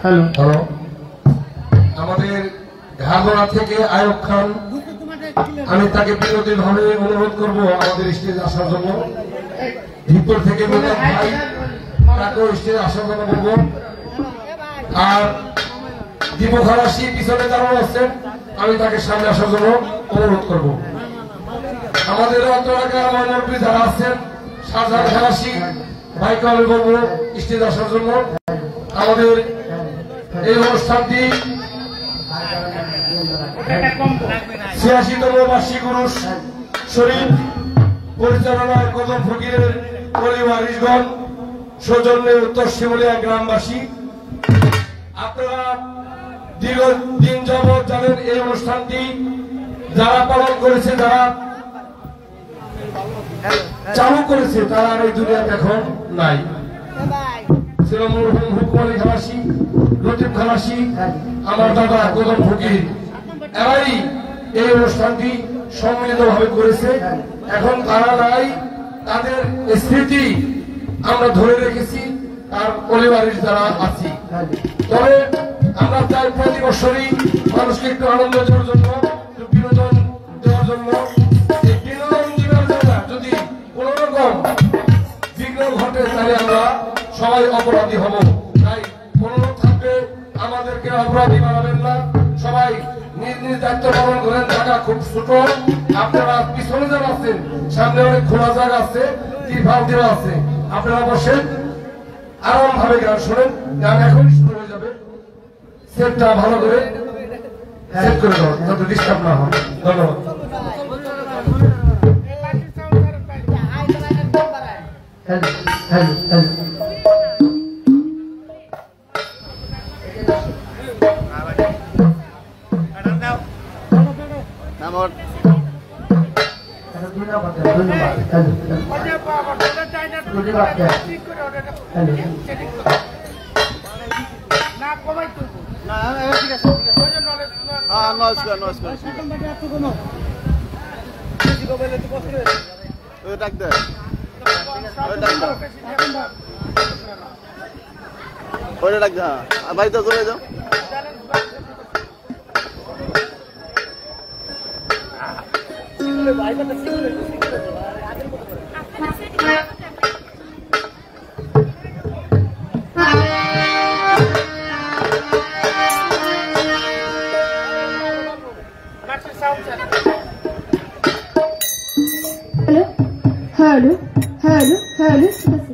Hello, আমাদের ঘাগড়া থেকে আয়ুব খান, আমি তাকে বিনোদীভাবে অনুরোধ করবো আমাদের স্টেজে আসার জন্য। ভিতর থেকে ভাই তাকেও স্টেজে আসার জন্য বলবো। আর দীপক খালাসি পিছনে দাঁড়ানো আছেন, আমি তাকে সামনে আসার জন্য অনুরোধ করবো। আমাদের অত এলাকার মুরব্বী যারা আছেন, শাহজাহান খালাসি ভাইকে আমি বলবো স্টেজে আসার জন্য। আমাদের এই অনুষ্ঠানটি ৮৬তম বার্ষিক উরুস শরীফ পরিচালনায় কদম ফকিরের পরিবারিশগণ, সৌজন্যে উত্তর শিমুলিয়া গ্রামবাসী। আপনারা দীর্ঘদিন যাবৎ জানেন এই অনুষ্ঠানটি যারা পালন করেছে, যারা চালু করেছে, তারা আর এই দুনিয়াতে এখন নাই। ছিল মরহুম হুকুম আলী খালাসি, লতিফ খালাসি, আমার দাদা কদম ফকির, এরাই এই অনুষ্ঠানটি সম্মিলিতভাবে করেছে। এখন তারা নাই, তাদের স্মৃতি আমরা ধরে রেখেছি আর পরিবারের যারা আছি। তবে আমরা চাই প্রতি বছরই মানুষকে একটু আনন্দ দেওয়ার জন্য, একটু বিনোদন দেওয়ার জন্য, এই বিনোদন দেওয়ার জন্য যদি কোন রকম বিঘ্ন ঘটে তাহলে আমরা সবাই অপরাধী হব। তাই অনুরোধ থাকবে আমাদেরকে অপরাধী বানাবেন না, সবাই নিজ নিজ দায়িত্ব পালন করেন। জায়গা খুব ছোট, আপনারা পিছনে যারা আছেন, সামনে অনেক খোলা জায়গা আছে, ত্রিফাল দেওয়া আছে, আপনারা বসেন আরাম ভাবে গান শোনেন। গান এখনই শুরু হয়ে যাবে, সেটটা ভালো করে সেট করে দাও যাতে ডিস্টার্ব না হয়। ধন্যবাদ। বাড়িতে চলে যাও। হ্যালো হ্যালো হ্যালো ঠিক আছে।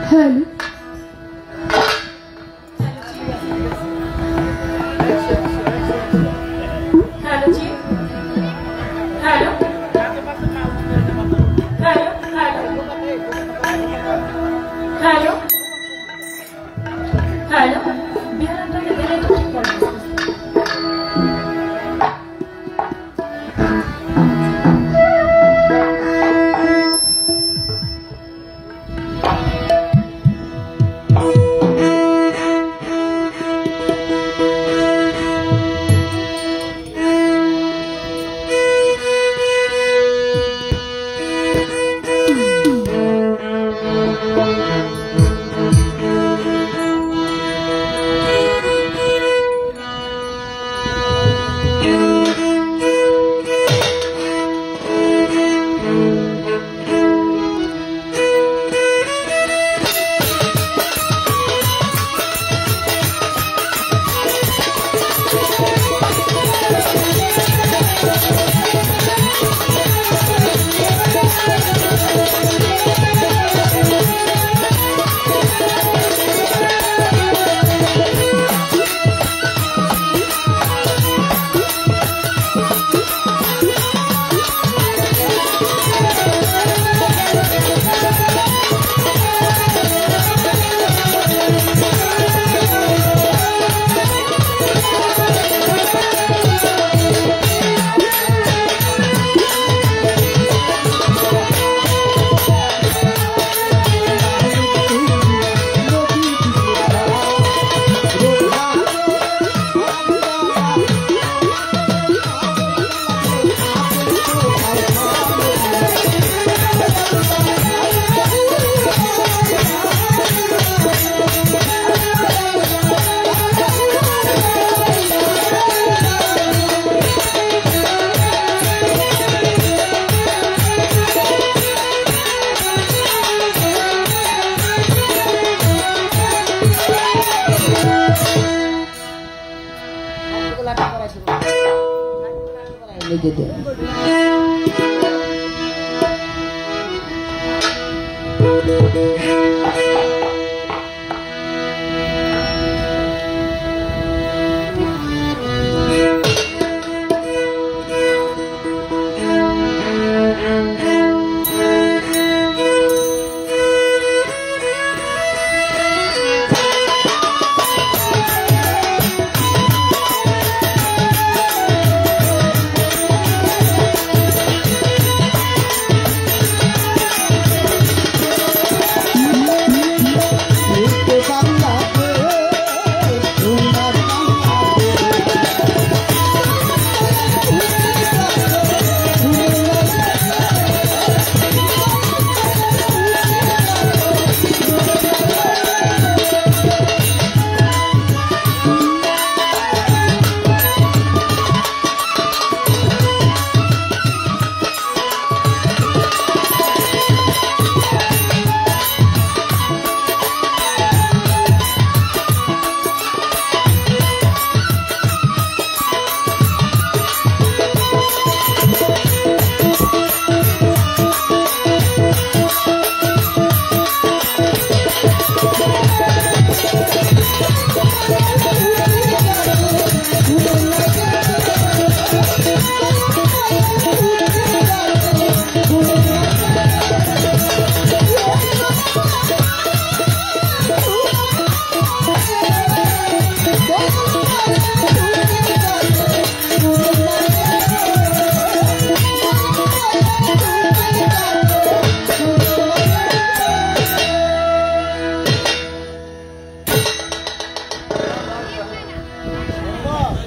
Hello. Hello ji hello hello hello hello Bihar अंदर के देने तो ठीक कर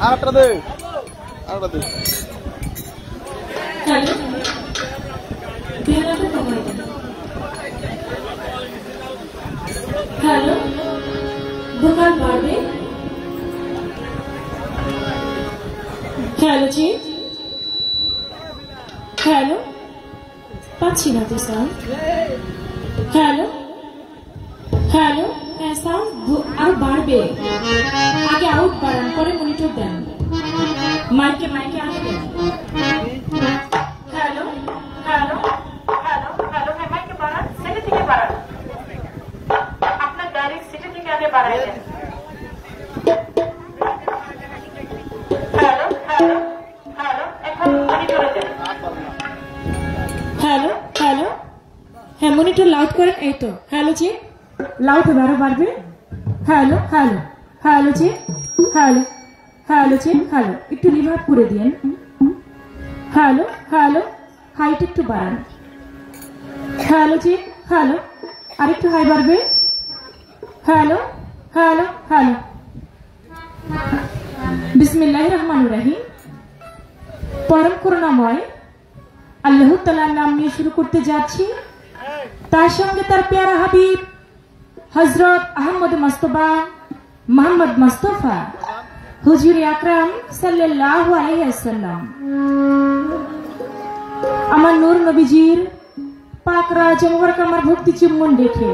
আরেকটা দে, আরেকটা দে। হ্যালো বেহালাটা কমাই দেন। হ্যালো ভোকাল বাড়বে। হ্যালো জি, হ্যালো পাচ্ছি না তো সাউন্ড। হ্যালো হ্যালো, হ্যাঁ সাউন্ড আরো বাড়বে। আগে আউট বাড়ান, পরে মনিটর দেন, মাইকে মাইকে আগে দেন। হ্যালো হ্যালো হ্যালো হ্যালো, হ্যাঁ মাইকে বাড়ান, সেটা থেকে বাড়ান, আপনার ডাইরেক্ট সিটি থেকে আগে বাড়াই দেন। হ্যালো হ্যালো হ্যালো, এখন মনিটরে দেন। হ্যালো হ্যালো, হ্যাঁ মনিটর লাউড করেন, এই তো। হ্যালো জি, লাউড হবে আরো বাড়বে। হ্যালো হ্যালো হ্যালো জি, হ্যালো হ্যালো জি, হ্যালো একটু রিভার্ব করে দিন। হ্যালো হ্যালো, হাইট একটু বাড়ান। হ্যালো জি, হ্যালো আরেকটু হাই বাড়বে। Hello hello hello. বিসমিল্লাহির রহমানির রহিম। পরম করুণাময় আল্লাহ তাআলার নাম নিয়ে শুরু করতে যাচ্ছি। তার সঙ্গে তার প্যারা হাবিব হযরত আহমদ মুস্তাফা মোহাম্মদ মুস্তাফা হুজুর আকরাম সাল্লাল্লাহু আলাইহি ওয়াসাল্লাম। আমার নূর নবীজির পাক রাজ মোবারক আমার ভক্তি চুম্বন রেখে,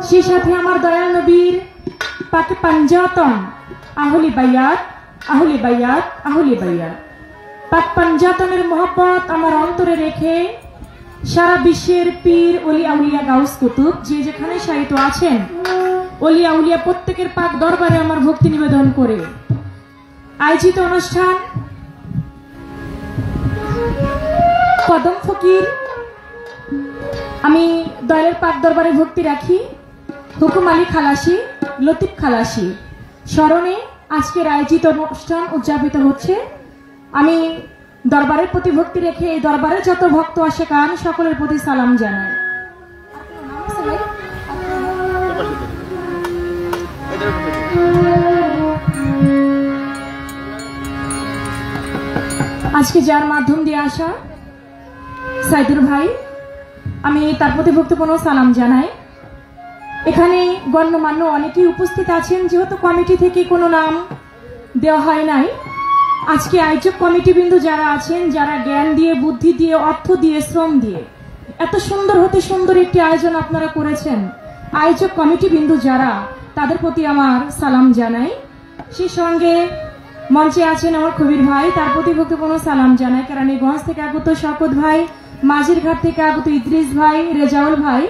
সেই সাথে আমার দয়াল নবীর পাক পাঞ্জাতন আহলি বায়াত আহলি বায়াত আহলি বায়াত পাক পাঞ্জাতনের মহব্বত আমার অন্তরে রেখে সারা বিশ্বের পীর ওলি আউলিয়া গাউস কুতুব যে যেখানে শায়িত আছেন, ওলি আউলিয়া প্রত্যেকের পাক দরবারে আমার ভক্তি নিবেদন করে আয়োজিত অনুষ্ঠান কদম ফকির। আমি দয়ালের পাক দরবারে ভক্তি রাখি হুকুম আলী খালাসি লতিফ খালাসি স্মরণে আজকের আয়োজিত অনুষ্ঠান উদযাপিত হচ্ছে। আমি দরবারের প্রতি ভক্তি রেখে এই দরবারে যত ভক্ত আসে কান সকলের প্রতি সালাম জানাই। আজকে যার মাধ্যম দিয়ে আসা সাইদুর ভাই, আমি তার প্রতি ভক্তিপূর্ণ সালাম জানাই। এখানে গণ্যমান্য অনেকেই উপস্থিত আছেন, যেহেতু কমিটি থেকে কোনো নাম দেওয়া হয় নাই। আজকে আয়োজক কমিটি বিন্দু যারা আছেন, যারা জ্ঞান দিয়ে বুদ্ধি দিয়ে অর্থ দিয়ে শ্রম দিয়ে এত সুন্দর হতে সুন্দর একটি আয়োজন আপনারা করেছেন, আয়োজক কমিটি বিন্দু যারা, তাদের প্রতি আমার সালাম জানাই। সেই সঙ্গে মঞ্চে আছেন আমার কবির ভাই, তার প্রতি ভক্তিপূর্ণ সালাম জানাই। কেরানীগঞ্জ থেকে আগত শওকত ভাই, মাঝিরঘাট থেকে আগত ইদ্রিস ভাই, রেজাউল ভাই,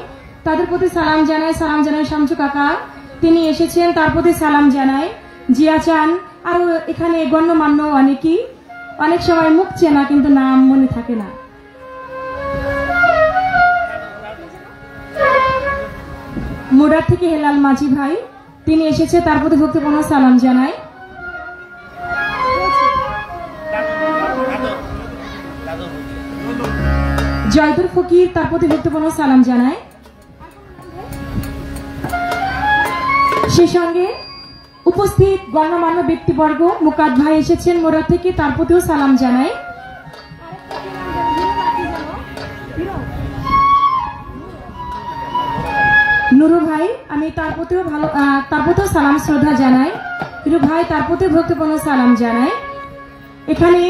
তাদের প্রতি সালাম জানাই। সালাম জানাই শামসু কাকা, তিনি এসেছেন, তার প্রতি সালাম জানাই। জিয়া চান, আরো এখানে গণ্যমান্য অনেকেই, অনেক সময় মুখ চেনা কিন্তু নাম মনে থাকে না। মুরাদ থেকে হেলাল মাঝি ভাই, তিনি এসেছে, তার প্রতি ভক্তিপূর্ণ সালাম জানাই। জয়দুর ফকির, তার প্রতি ভক্তিপূর্ণ সালাম জানাই। সেই সঙ্গে উপস্থিত গণ্যমান্য ব্যক্তিবর্গ, মুকাদ ভাই এসেছেন মোরা থেকে, তার প্রতিও সালাম জানাই। নুরু ভাই, আমি তার প্রতিও সালাম শ্রদ্ধা জানাই। নুরু ভাই, তার প্রতি ভক্তিপূর্ণ সালাম জানাই। এখানে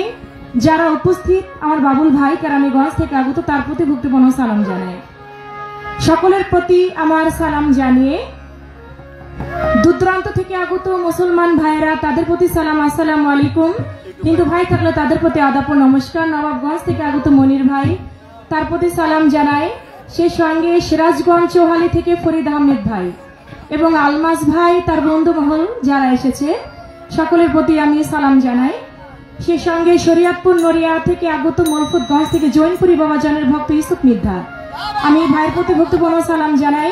যারা উপস্থিত, আমার বাবুল ভাই কেরানীগঞ্জ থেকে আগত, তার প্রতি ভক্তিপূর্ণ সালাম জানাই। সকলের প্রতি আমার সালাম জানিয়ে দূরান্ত থেকে আগত মুসলমান ভাইয়েরা, তাদের প্রতি সালাম, আসসালামু আলাইকুম। হিন্দু ভাই থাকলে তাদের প্রতি আদাব ও নমস্কার। নবাবগঞ্জ থেকে আগত মনির ভাই, তার প্রতি সালাম জানাই। সেই সঙ্গে সিরাজগঞ্জ চৌহালি থেকে ফরিদ আহমেদ ভাই এবং আলমাস ভাই, তার বন্ধু মহল যারা এসেছে, সকলের প্রতি আমি সালাম জানাই। সেই সঙ্গে শরিয়াতপুর নড়িয়া থেকে আগত মলফুতগঞ্জ থেকে জৈনপুরি বাবাজানের ভক্ত ইউসুফ মির্ধা, আমি ভাইয়ের প্রতি ভক্তিপূর্ণ সালাম জানাই।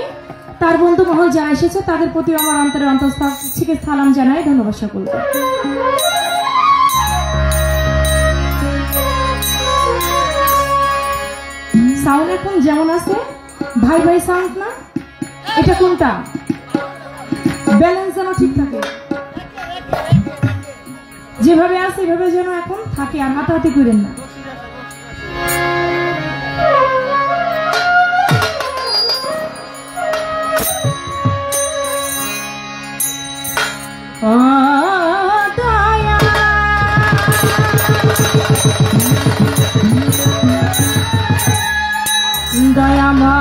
তার বন্ধু মহল যারা এসেছে, তাদের প্রতি আমার অন্তরের অন্তঃস্থল থেকে সালাম জানাই। ধন্যবাদ সকলকে। সাউন্ড এখন যেমন আছে, ভাই ভাই সাউন্ড না, এটা কোনটা? ব্যালেন্স যেন ঠিক থাকে। যেভাবে আছে এভাবে যেন এখন থাকে, আর হাতাহাতি করেন না। দয়ামা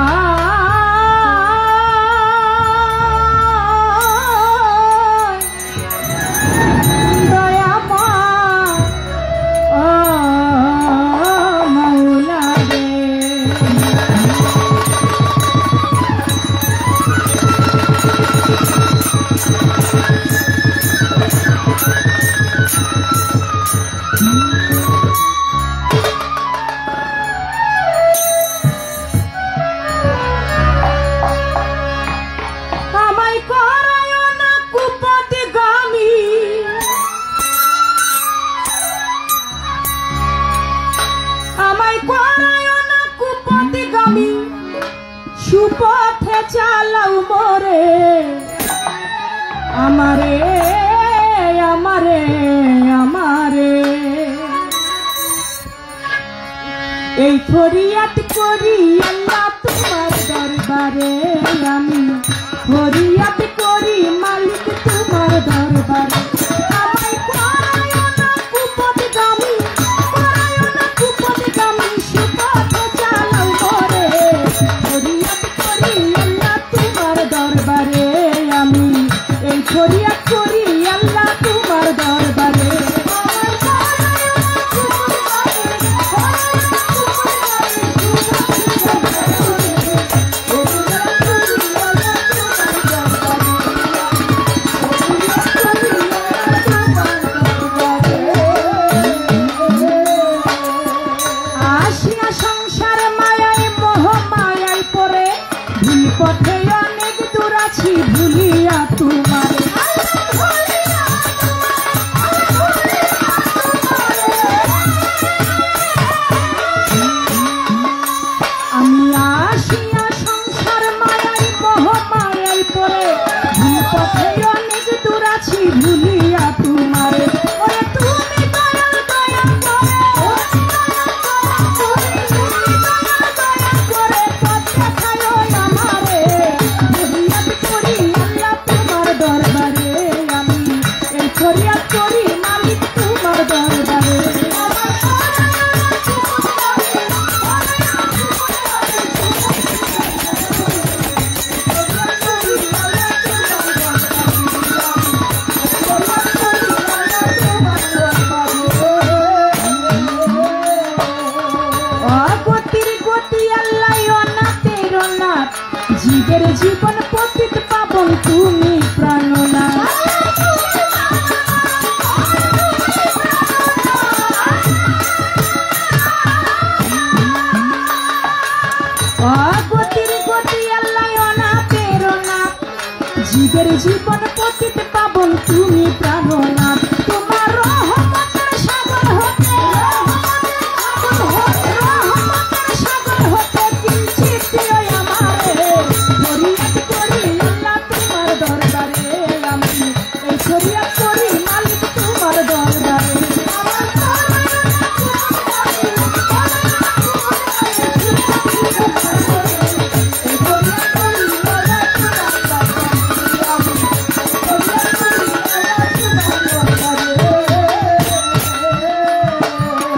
সুপথে চালাও মোরে, আমারে আমারে আমারে এই ফরিয়াদ করি আল্লাহ তোমার দরবারে, আমি ফরিয়াদ করি মালিক তোমার দরবারে। আমায় করায়ও না কুপথগামী, করায়ও না কুপথগামী, সুপথে চালাও মোরে, ফরিয়াদ করি আল্লাহ তোমার দরবারে, আমি এই ফরিয়াদ করি আল্লাহ তোমার দরবারে। পথে অনেক দূর আছি ভুলিয়া তোমার, আমি আসিয়া সংসার মায়াই মোহ মায়াই পরে, পথে অনেক দূর আছি ভুলিয়া তোমার। ওরে তুমি দয়াল দয়া করে পথ দেখায়ো আমারে, ফরিয়াদ করি আল্লাহ তোমার দরবারে, আমি এই ফরিয়াদ করি মালিক তোমার দরবারে। অগতির গতি আল্লাহ অনাথের অনাথ, জীবের জীবন পতিত পাবন তুমি প্রাণনাথ। অগতির গতি আল্লাহ অনাথের অনাথ, জীবের জীবন পতিত পাবন তুমি প্রাণনাথ। তোমার রহমতের সাগর হতে, রহমতের সাগর হতে কিঞ্চিত দিও আমারে, ফরিয়াদ করি আল্লাহ তোমার দরবারে, আমি এই ফরিয়াদ করি মালিক তোমার দরবারে।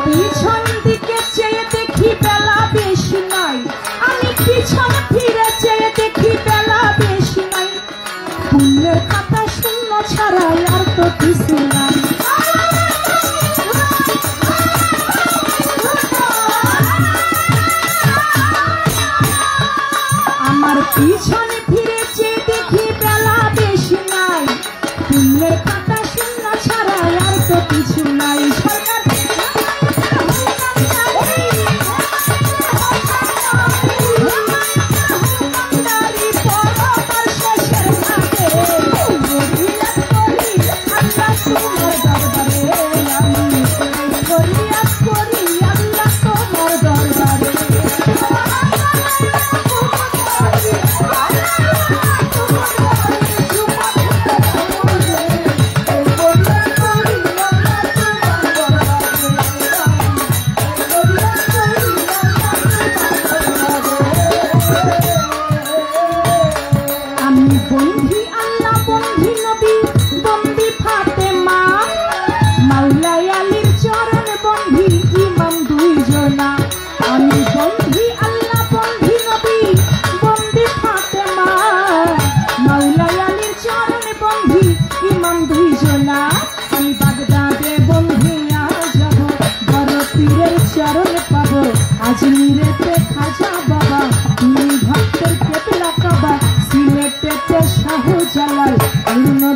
পিছন দিকে চেয়ে দেখি বেলা বেশি নাই, আমি পিছন ফিরে চেয়ে দেখি বেলা বেশি নাই, পুণ্যের খাতা শূন্য ছাড়া আর তো কিছু নাই। আমার পিছনে ফিরে চেয়ে দেখি বেলা বেশি নাই, পুণ্যের খাতা শূন্য ছাড়া আর তো কিছু নাই। সরকার শেষের ঘাটে ফরিয়াদ করি আল্লাহ তোমার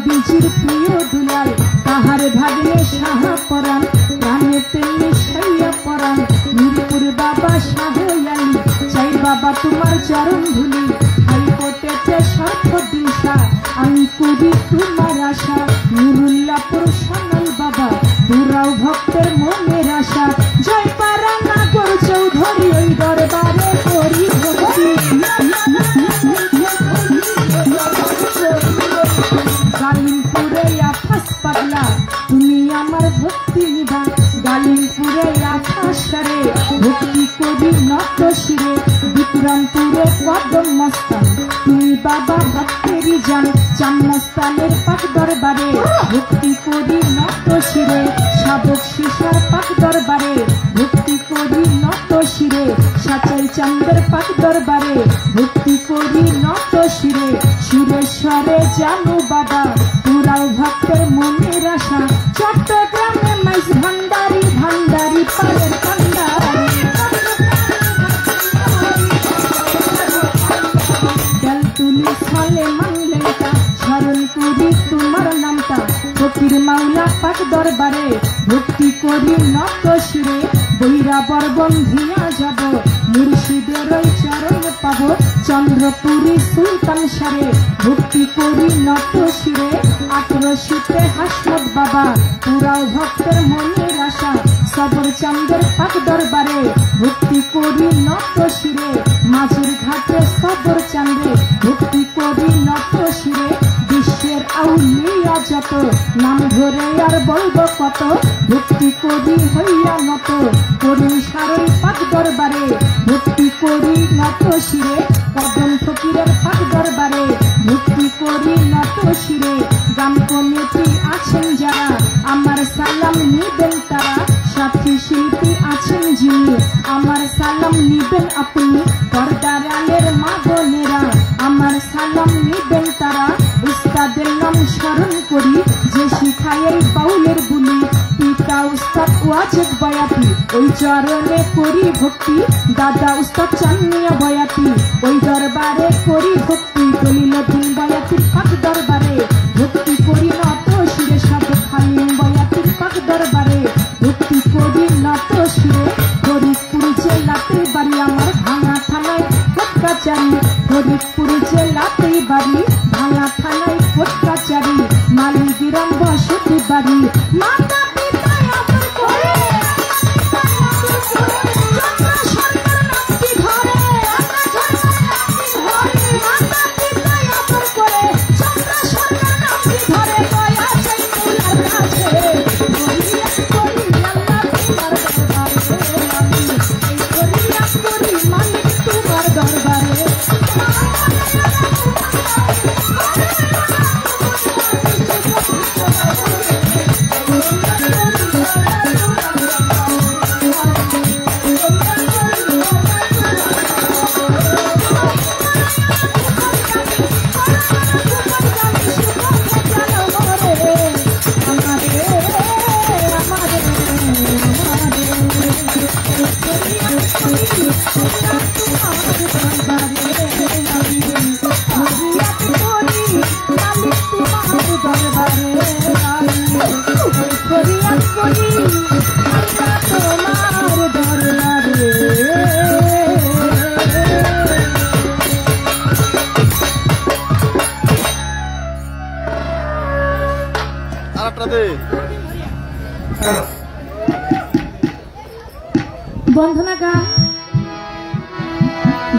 নবীজির প্রিয় দুলাল তাহার ভাগ্নে সাহা পরাণ প্রাণে তেমনি সাইয়া পরাণ মিরপুর বাবা শাহ আলী চাই বাবা তোমার চরণ ধুলি হাইকোর্টেতে স্বার্থ দিশা আমি কবি তোমার আশা নুরুল্লাহপুর সানাল বাবা পুরাও ভক্তের মনের আশা জয় পারা নাগর চৌধুরী ওই দরবারে করি ভক্তি গালিমপুরে আকাশ পাগলা তুমি আমার ভক্তি নিবা গালিমপুরে আকাশ সারে ভক্তি করি নত শিরে বিক্রমপুরে কদম মস্তান তুমি বাবা ভক্তেরই জান চান্নস্তানের পাক দরবারে ভক্তি করি নত শিরে শাবক শিশার পাক দরবারে ভক্তি করি নত শিরে সাচাই চান্দের পাক দরবারে ভক্তি করি নত শিরে সুরেশ্বরে জানু বাবা পুরাও ভক্তের মনের আশা চট্টগ্রামে মাইস ভান্ডারি ভান্ডারি পালের ভান্ডারি তুলি ছলে মানলেটা স্মরণ করি তোমার নামটা ফকির মাওলা পাক দরবারে ভক্তি করি নত শিরে বৈরা বর্বন ধিয়া যাব মুর্শিদের ওই চরণ পাব চন্দ্রপুরী সুলতান সারে ভক্তি করি নত শিরে আক্রোশিতে হাসমত বাবা পুরাও ভক্তের মনের আশা সবর চান্দের পাক দরবারে ভক্তি করি নত শিরে মাঝের ঘাটে সবর চান্দে ভক্তি করি নত শিরে বিশ্বের আউলিয়া যত নাম ধরে আর বলব কত ভক্তি করি হইয়া নত করি সারই পাক দরবারে ভক্তি করি নত শিরে কদম ফকিরের পাক দরবারে ভক্তি করি নত শিরে গ্রাম কমিটি আছেন যারা আমার সালাম নিবেন তারা সাথী শিল্পী আছেন যিনি আমার সালাম নিবেন আপনি পর্দারালের মা বোনেরা আমার সালাম নিবেন তারা উস্তাদের নাম স্মরণ করি যে শিখায় এই বাউলের বুলি পিতা উস্তাদ ওয়াজেদ বয়াতি ওই চরণে করি ভক্তি দাদা উস্তাদ চান্নিয়া বয়াতি ওই দরবারে করি ভক্তি দলিলুদ্দিন বয়াতির পাক দরবারে ভক্তি করি নত শিরে সব খালিম বয়াতির পাক দরবারে ভক্তি করি নত শিরে ফরিদপুর জেলাতে বাড়ি আমার ভাঙা থানায় কোর্ট কাচারি ফরিদপুর জেলাতে বাড়ি ভাঙা থানায় কোর্ট কাচারি মালিগ্রাম বসতি বাড়ি মাতা পিতা আমার করে সরকার নামটি ধরে মাতা পিতা আমার করে চন্দ্র সরকার নামটি ধরে দয়া চাই তোমার কাছে করি আল্লাহ তোমার দরবারে করি মালিক তোমার দরবারে বন্ধনা গান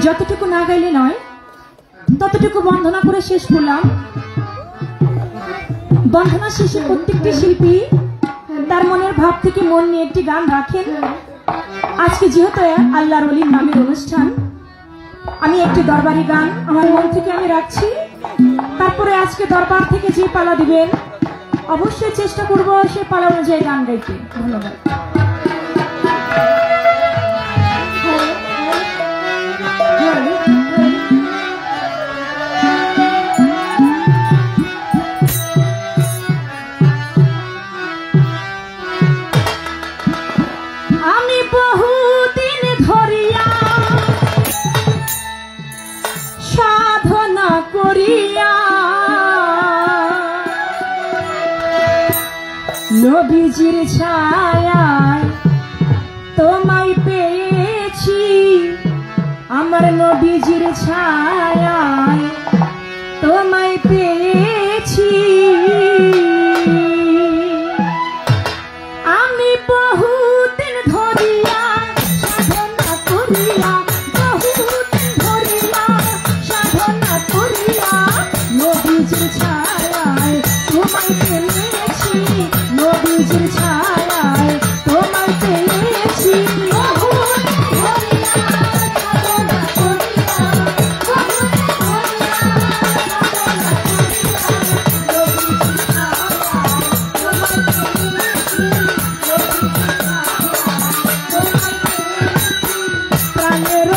যতটুকু না গাইলে নয় ততটুকু বন্ধনা করে শেষ করলাম। বন্ধনা শেষে প্রত্যেকটি শিল্পী তার মনের ভাব থেকে মন নিয়ে একটি গান রাখেন। আজকে যেহেতু আল্লাহর ওলির নামের অনুষ্ঠান, আমি একটি দরবারি গান আমার মন থেকে আমি রাখছি। তারপরে আজকে দরবার থেকে যে পালা দিবেন অবশ্যই চেষ্টা করবো সে পালা অনুযায়ী গান গাইতে। ধন্যবাদ। আমি বহুদিন ধরিয়া সাধনা করিয়া নবীজির ছায়ায় তোমায় পেয়েছি, আমার নবীজির ছায়ায় তোমায় পেয়েছি। আমি বহুদিন ধরিয়া সাধনা করিয়া, বহুদিন ধরিয়া সাধনা করিয়া নবীজির ছায়ায় তোমায় পেয়েছি, নবীজির ছায়ায় তোমায় পেয়েছি। প্রাণের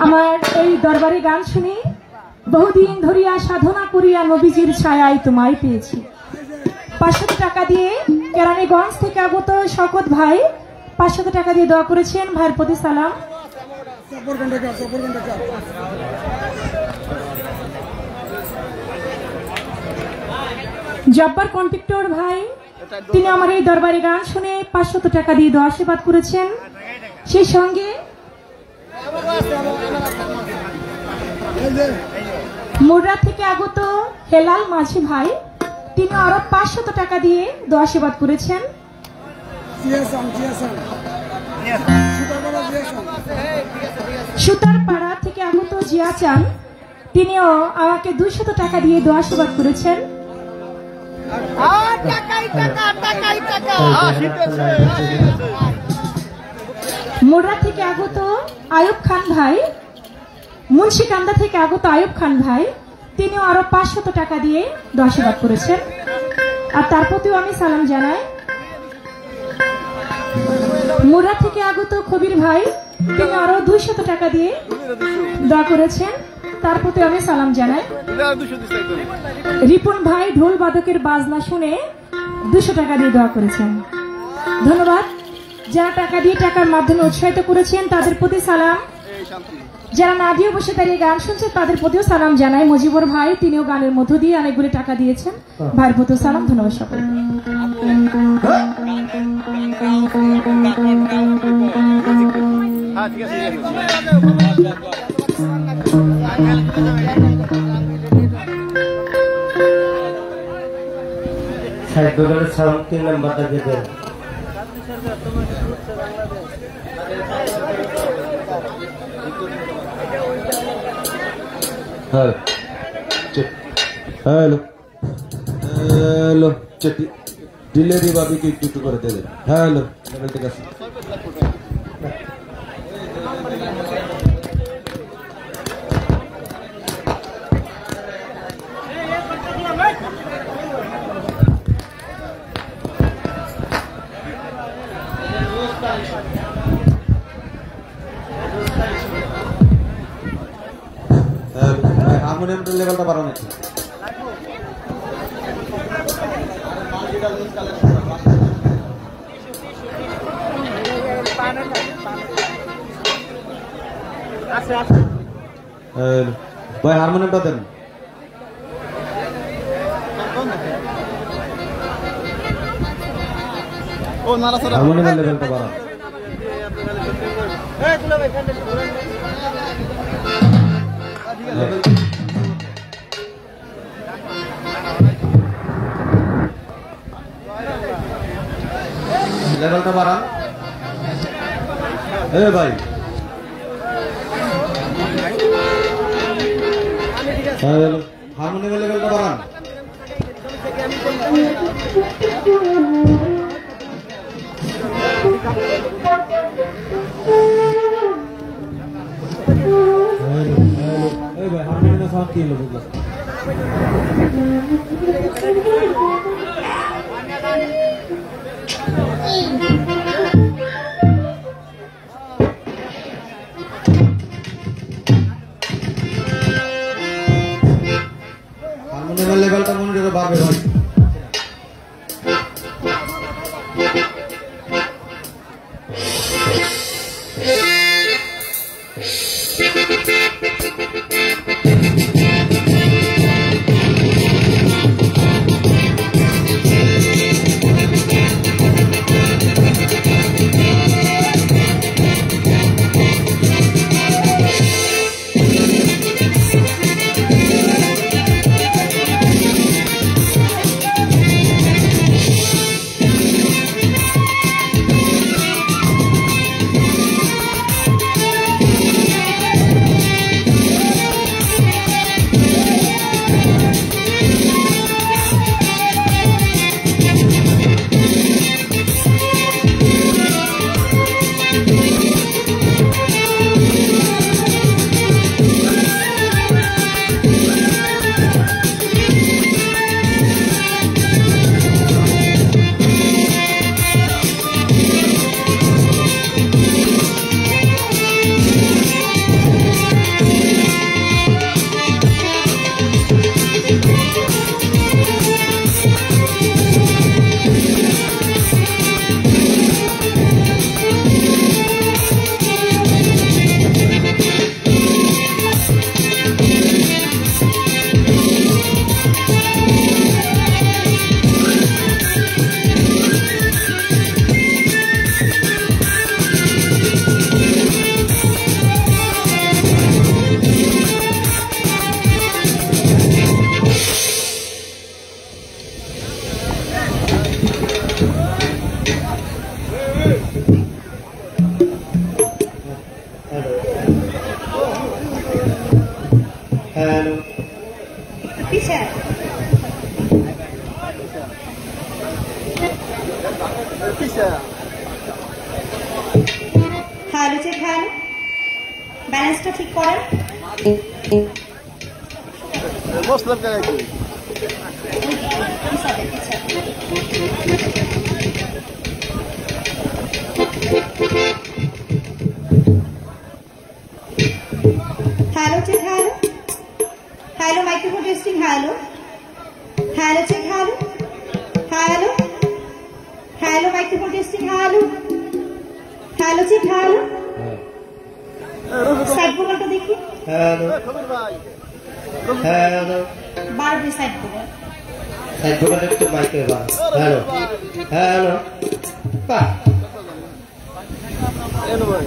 আমার এই দরবারে গান শুনি বহুদিন ধরিয়া সাধনা করিয়া নবীজির ছায়ায় তোমায় পেয়েছি। 500 টাকা দিয়ে কেরানীগঞ্জ থেকে আগত শকত ভাই 500 টাকা দিয়ে দোয়া করেছেন, ভাইয়ের প্রতি সালাম। জব্বার কন্ট্রাক্টর ভাই, তিনি আমার এই দরবারে গান শুনে 500 টাকা দিয়ে দোয়া আশীর্বাদ করেছেন। সেই সঙ্গে মুর্রা থেকে আগত হেলাল মাঝি ভাই, তিনি আরো 500 টাকা দিয়ে দোয়া আশীর্বাদ করেছেন। সুতারপাড়া থেকে আগত জিয়া চান, তিনিও আমাকে 200 টাকা দিয়ে দোয়া আশীর্বাদ করেছেন। মুর্রা থেকে আগত আয়ুব খান ভাই, মুন্সিকান্দা থেকে আগত আয়ুব খান ভাই, তিনিও আরো 500 টাকা দিয়ে দোয়া আশীর্বাদ করেছেন, আর তার প্রতিও আমি সালাম জানাই। মুর্রা থেকে আগত কবির ভাই, তিনি আরো 200 টাকা দিয়ে দোয়া করেছেন, তার প্রতি আমি সালাম জানাই। রিপন ভাই ঢোল বাদকের বাজনা শুনে 200 টাকা দিয়ে দোয়া করেছেন। ধন্যবাদ। যারা টাকা দিয়ে টাকার মাধ্যমে উৎসাহিত করেছেন তাদের প্রতি সালাম। যারা না দিয়ে বসে দাঁড়িয়ে গান শুনছে তাদের প্রতিও সালাম জানাই। মজিবর ভাই, তিনিও গানের মধ্য দিয়ে অনেকগুলি টাকা দিয়েছেন, ভাইয়ের প্রতিও সালাম। ধন্যবাদ সকল। সালাম 3 নাম্বারটা দিয়ে দেন। হ্যালো হ্যালো, ডিলেরি বাবিকে একটু করে দেবেন। হ্যালো, ঠিক আছে। হারমোনিয়ামটার লেভেলটা বাড়ানো আছে। ভাই হারমোনিয়ামটা দেন। হারমোনিয়ামের লেভেলটা বাড়ান। লেভেলটা বাড়ান। এ ভাই হারমোনিয়ামের লেভেলটা বাড়ান। ভাই হারমোনিয়ামের সাউন্ড কি হলো? হারমোনিয়ামের লেভেলটা মনে রেখে বাড়বে ভাই। হ্যালো पीछे हेलो चेक हेलो बैलेंसটা ঠিক করেন মুসলিম কাকে কি hello check hello hello microphone testing hello hello check hello hello hello microphone testing hello hello check hello side बोलটা দেখি হ্যালো খবর ভাই হ্যালো বার দিয়ে সাইড বল সাইড বলে একটু মাইকে বা হ্যালো হ্যালো পা এনো ভাই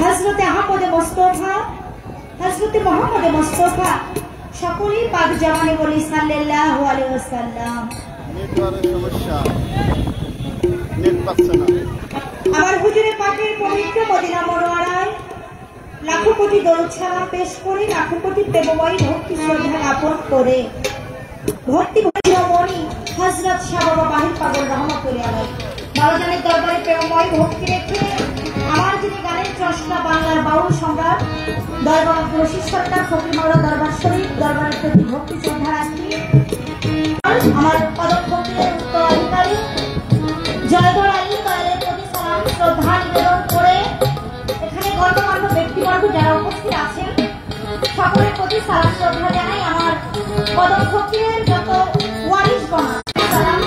হযরতে আহমদ মুস্তাফা হযরতে মুহাম্মদ মুস্তাফা সকলেই পাক জামানে বলি সাল্লাল্লাহু আলাইহি ওয়াসাল্লাম। নেটওয়ার্কের সমস্যা, নেট পাচ্ছে না। আমার হুজুরে পাকের পবিত্র মদিনা মুনাওয়ারায় লাখো কোটি দরুদ সালাম পেশ করে, লাখো কোটি প্রেমময় ভক্তি শ্রদ্ধা জ্ঞাপন করে ভক্তি মণি হযরত শাহ বাবা বাহির পাগল রহমাতুল্লাহ আলাইহি বারোজনের দরবারে প্রেমময় ভক্তি রেখে আমার যিনি গানের চশমা বাংলার বাউল সম্রাট দরবার রশিদ সরকার ফকির মাওলা দরবার শরীফ দরবারের প্রতি ভক্তি শ্রদ্ধা রাখি। আমার পদভক্তির উত্তরাধিকারী জয়গর আলী দয়ালের প্রতি সালাম শ্রদ্ধা নিবেদন করে এখানে গণ্যমান্য ব্যক্তিবর্গ যারা উপস্থিত আছেন সকলের প্রতি সালাম শ্রদ্ধা জানাই। আমার পদভক্তির যত ওয়ারিশগণ সালাম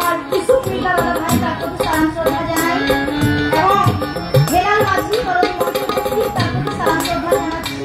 আমার কিছু ভাই তার প্রতি সালাম শ্রদ্ধা জানাই এবং হেলাল মাঝি বড় মঞ্চে উপস্থিত তার প্রতি সালাম শ্রদ্ধা জানাচ্ছি।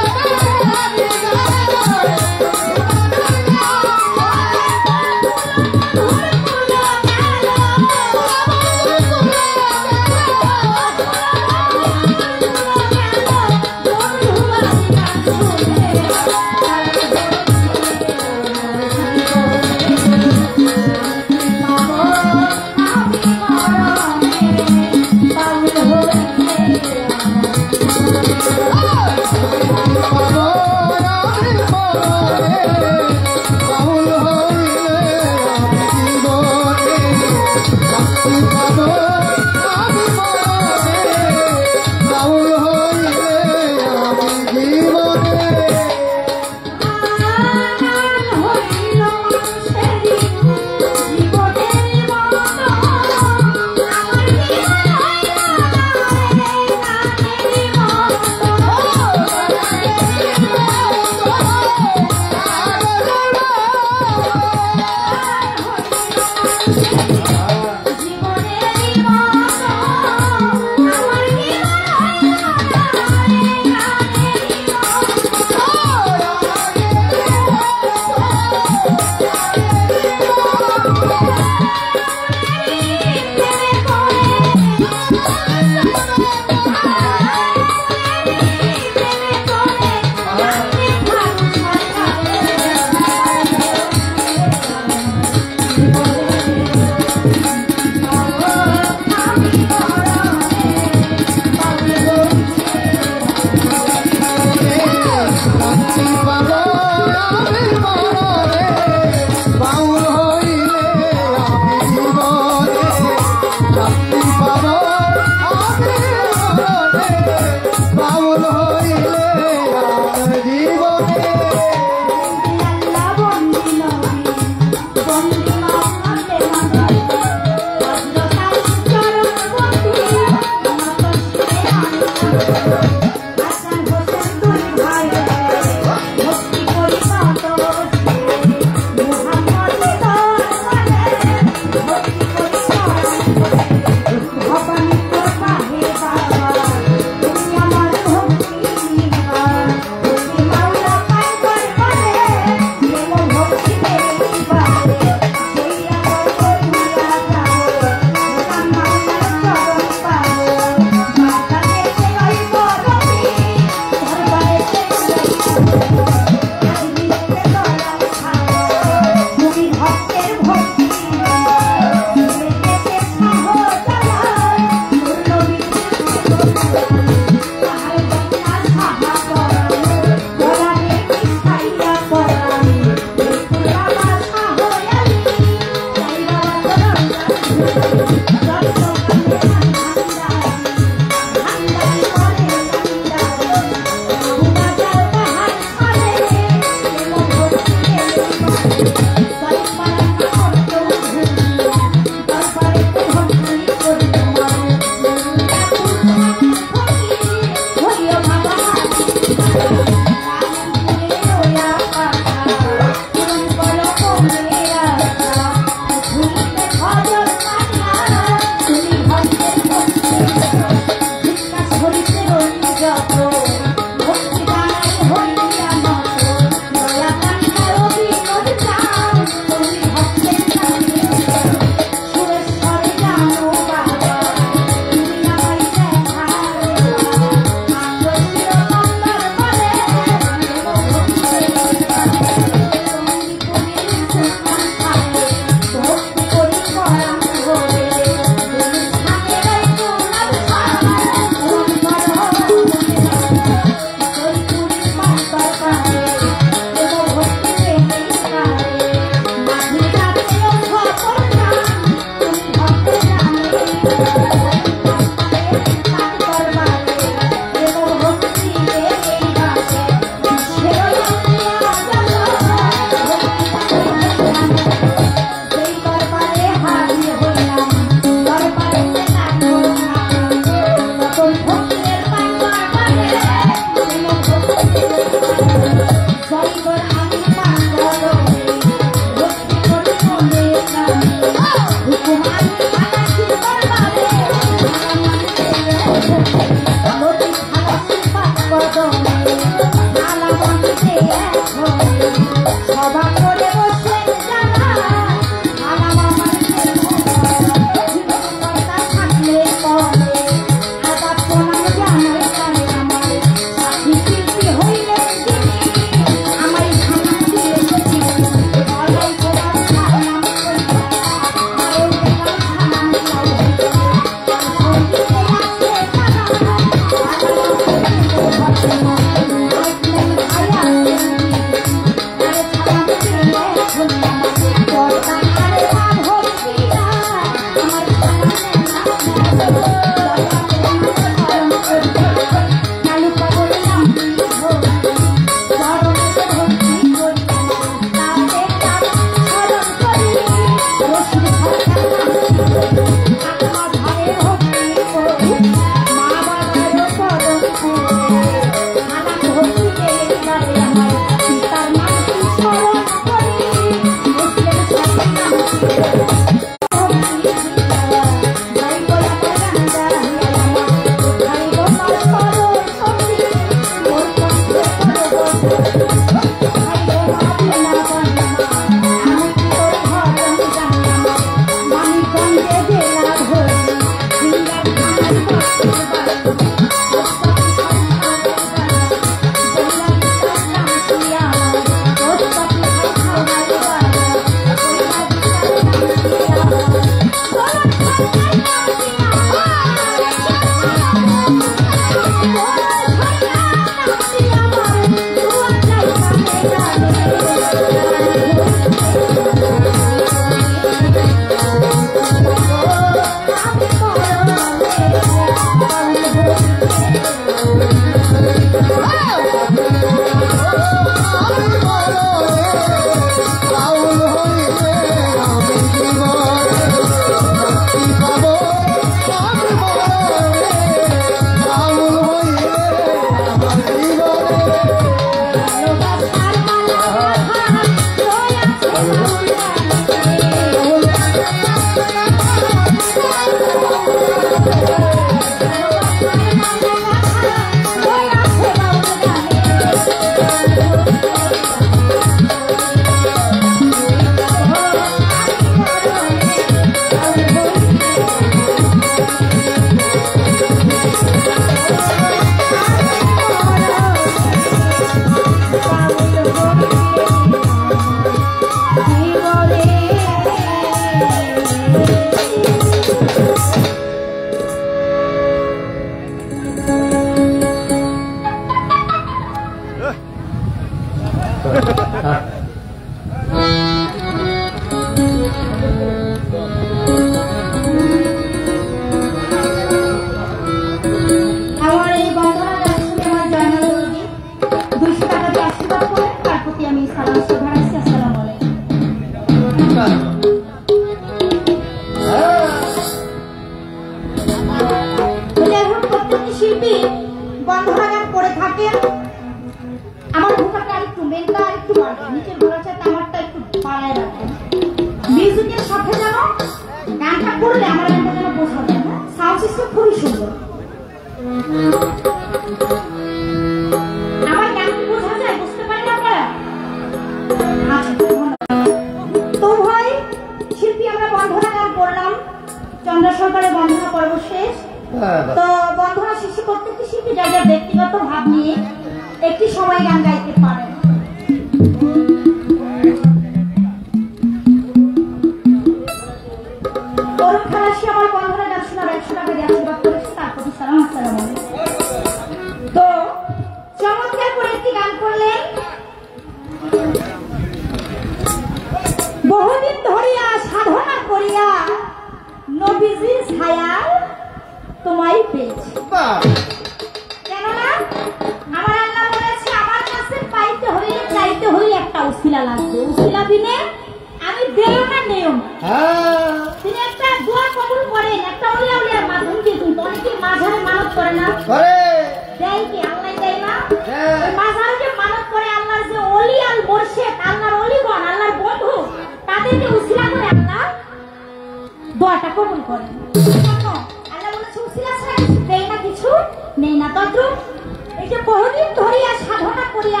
বহুদিন ধরিয়া সাধনা করিয়া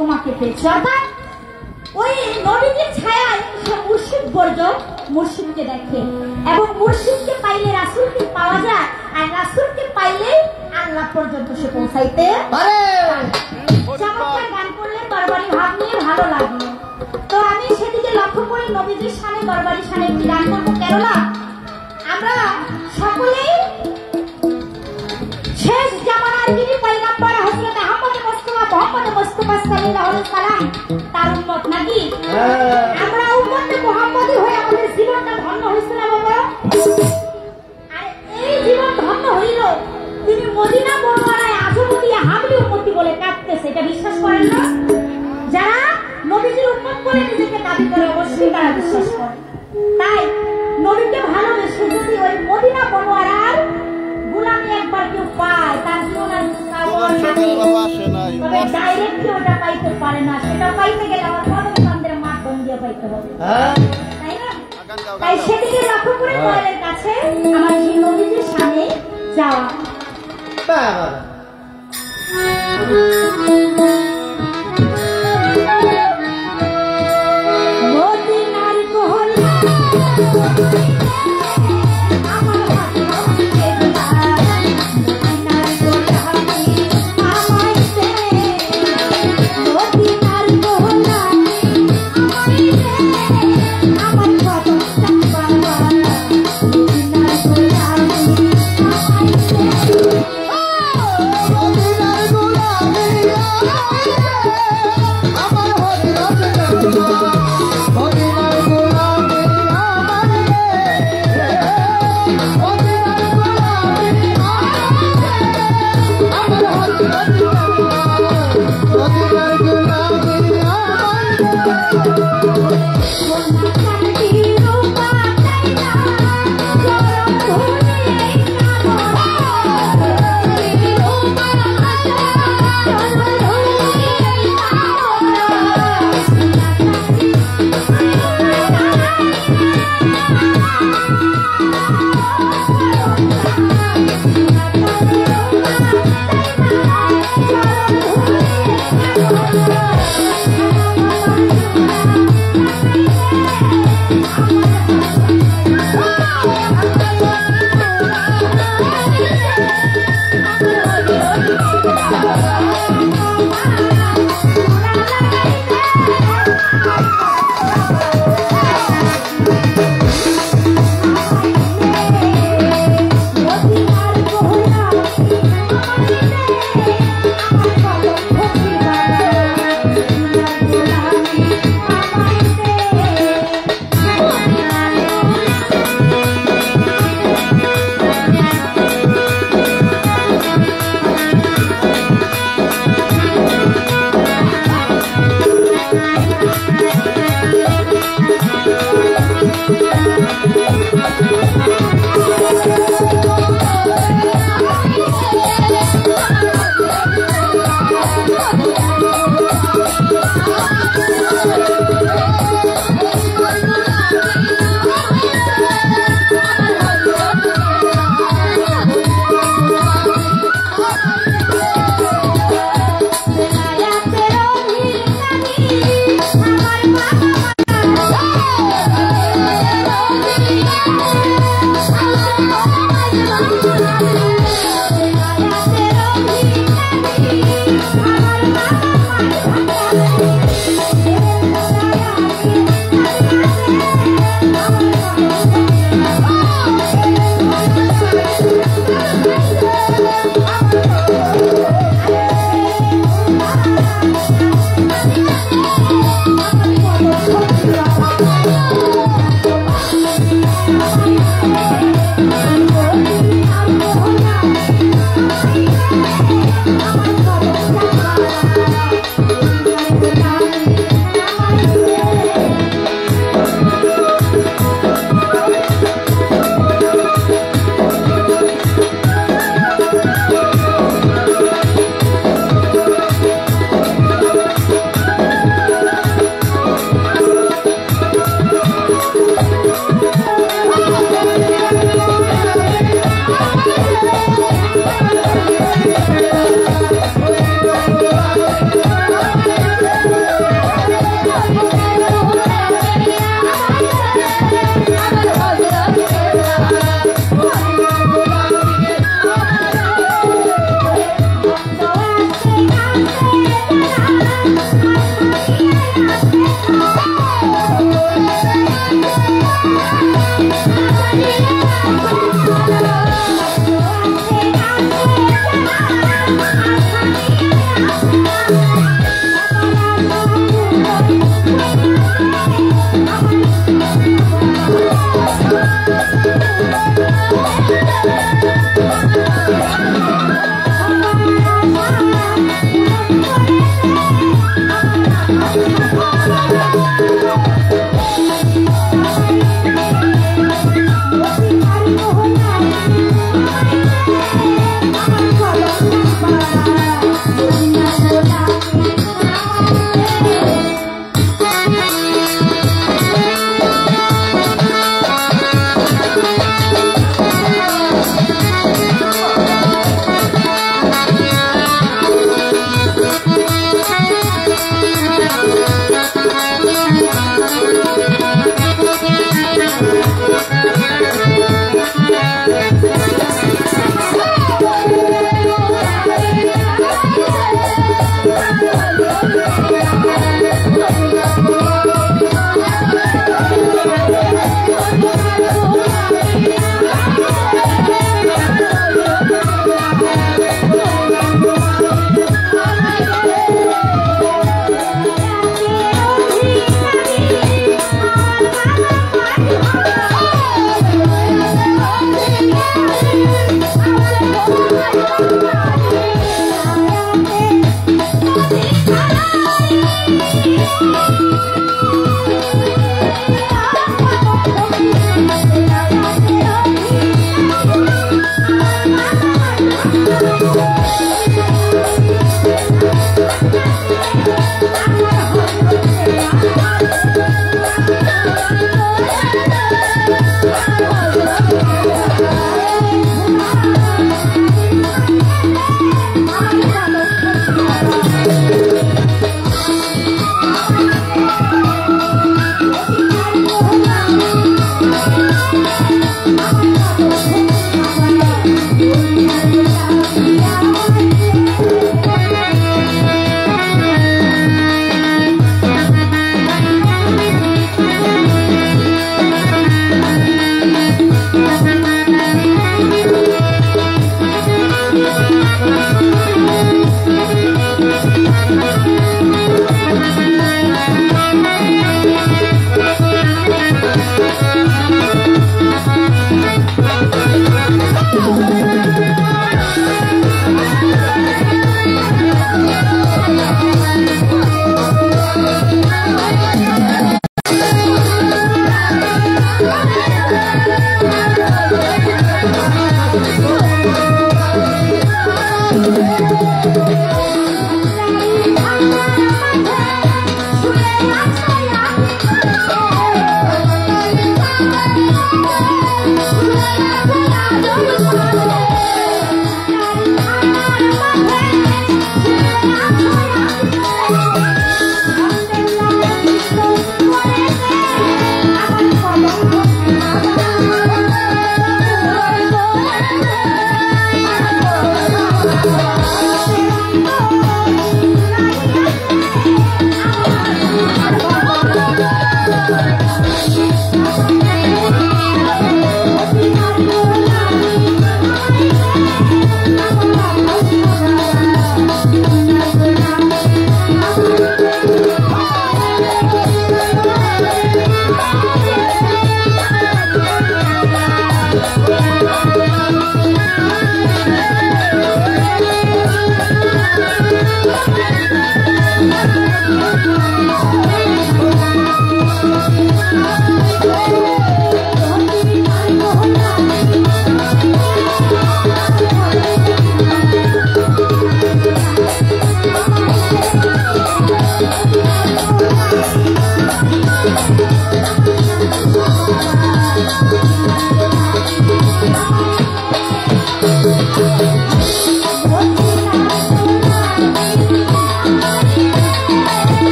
তোমাকে পেয়েছে, অর্থাৎ ওই নবীজির ছায়ায় সে মুর্শিদ বর্জ মুর্শিদকে দেখে, এবং মুর্শিদকে পাইলে রাসূলকে পাওয়া যায়, আর রাসূলকে পাইলে আল্লাহ পর্যন্ত সে পৌঁছাইতে পারে। চমৎকার গান করলে দরবারি ভাব নিয়ে ভালো লাগলো। তো আমি সেদিকে লক্ষ্য করে নবীজির সামনে দরবারি সামনে একটি গান করবো, কেননা আমরা সকলেই শেষ জামানার যিনি পয়গম্বর হযরত আহমদ মুস্তাফা মুহাম্মদ মুস্তাফা সাল্লাল্লাহু আলাইহি সাল্লাম তার উম্মত নাকি? আমরা উম্মতে মুহাম্মদী হয়ে আমাদের জীবনটা ধন্য হয়েছে না বাবা? আর এই জীবন ধন্য হইল তিনি মদিনা মুনাওয়ারায় আজমতি হাবলি উম্মতি বলে কাঁদতেছে, এটা বিশ্বাস করেন না? যারা নবীজির উম্মত বলে নিজেকে দাবি করে অবশ্যই তারা বিশ্বাস করে। তাই নবীকে ভালোবেসে যদি ওই মদিনা মুনাওয়ারার গুলামি একবার কেউ পায়, তার জীবন আর তবে ডাইরেক্টলি ওটা পাইতে পারে না, সেটা পাইতে গেলে আমার পদকান্দের মাধ্যম দিয়ে পাইতে হবে, তাই না? তাই সেদিকে লক্ষ্য করে দয়ালের কাছে আমার সেই নবীজির সামনে যাওয়া। মদিনার গোলা আমার মদিনার গোলামি Hello.